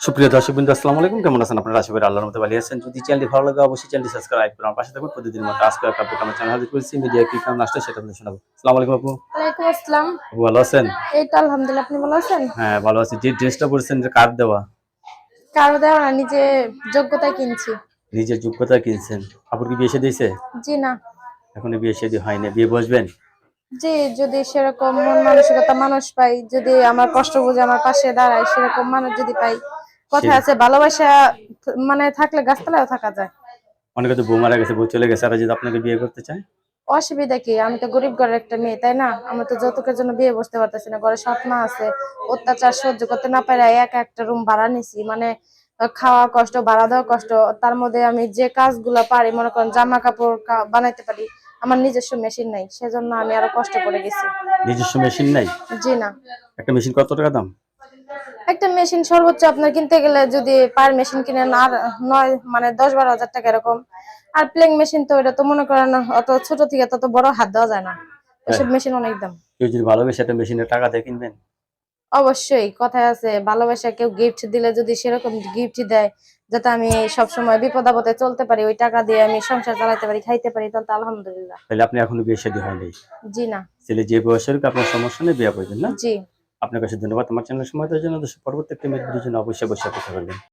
সুপ্রিয় দর্শকবৃন্দ, আসসালামু আলাইকুম। কেমন আছেন আপনারা? আশা করি আল্লাহর রহমতে ভালো আছেন। যদি চ্যানেলটি ভালো লাগে অবশ্যই চ্যানেলটি সাবস্ক্রাইব করে আমার পাশে থাকুন। প্রতিদিনের মতো আজকে একটা আপডেট আমার চ্যানেলে হাজির করেছি। মিডিয়া কি কারণে আসছে সেটা আপনাদের শোনাবো। আসসালামু আলাইকুম আপু। ওয়ালাইকুম আসসালাম। আপু ভালো আছেন? এই তো আলহামদুলিল্লাহ, আপনি ভালো আছেন? হ্যাঁ, ভালো আছি। যে ড্রেসটা পড়ছেন যে কার দেওয়া? কারো দেওয়া না, নিজে যোগ্যতায় কিনছি। নিজের যোগ্যতা কিনছেন। আপুর কি বিয়ে শাদী হইছে? জি না। এখনো বিয়ে শাদী হয়নি। বিয়ে বসবেন? জি, যদি সেরকম মন মানসিকতা মানুষ পাই, যদি আমার কষ্ট বুঝে আমার পাশে দাঁড়ায় সেরকম মানুষ যদি পাই। সে কথা আছে, ভালোবাসা মানে থাকলে গাছতলায়ও থাকা যায়। অনেকে তো বউ মারা গেছে, বউ চলে গেছে, আর যদি আপনাকে বিয়ে করতে চায়? অসুবিধা কি? আমি তো গরিব ঘরের একটা মেয়ে, তাই না? আমি তো যৌতুকের জন্য বিয়ে বসতে পারতেছি না। ঘরে সৎ মা আছে, অত্যাচার সহ্য করতে না পারে একা একটা রুম ভাড়া নিছি। মানে খাওয়া কষ্ট, ভাড়া দেওয়া কষ্ট। তার মধ্যে আমি যে কাজগুলো পারি, মনে করেন জামা কাপড় বানাইতে পারি, আমার নিজস্ব মেশিন নাই, সেজন্য আমি আরো কষ্ট করে গেছি। নিজস্ব মেশিন নাই? জি না। একটা মেশিন কত টাকা দাম? একটা মেশিন সর্বোচ্চ আপনার কিনতে গেলে, যদি পায়ের মেশিন কিনেন, আর 10-12 হাজার টাকা এরকম। আর প্লেং মেশিন তো এটা তো মনে করেন অত ছোট থেকে তত বড় হাত দেওয়া যায় না। তাই? এসব মেশিন অনেক দাম। কেউ যদি ভালোবেসে একটা মেশিনের টাকা দিয়ে কিনবেন? অবশ্যই, কথায় আছে, ভালোবাসা কেউ গিফট দিলে যদি সেরকম গিফট দেয় যাতে আমি সব সময় বিপদ আপদে চলতে পারি, ওই টাকা দিয়ে আমি সংসার চালাতে পারি, খাইতে পারি, তাহলে তো আলহামদুলিল্লাহ। তাহলে আপনি এখনো বিয়ে শাদী হয়নি? জি না। ছেলে যে বয়সের হোক আপনার সমস্যা নেই, বিয়ে করবেন না? জি। আপনার কাছে ধন্যবাদ আমার চ্যানেল সময় দেওয়ার জন্য। পরবর্তী একটা ভিডিওর জন্য অবশ্যই অপেক্ষা করবেন।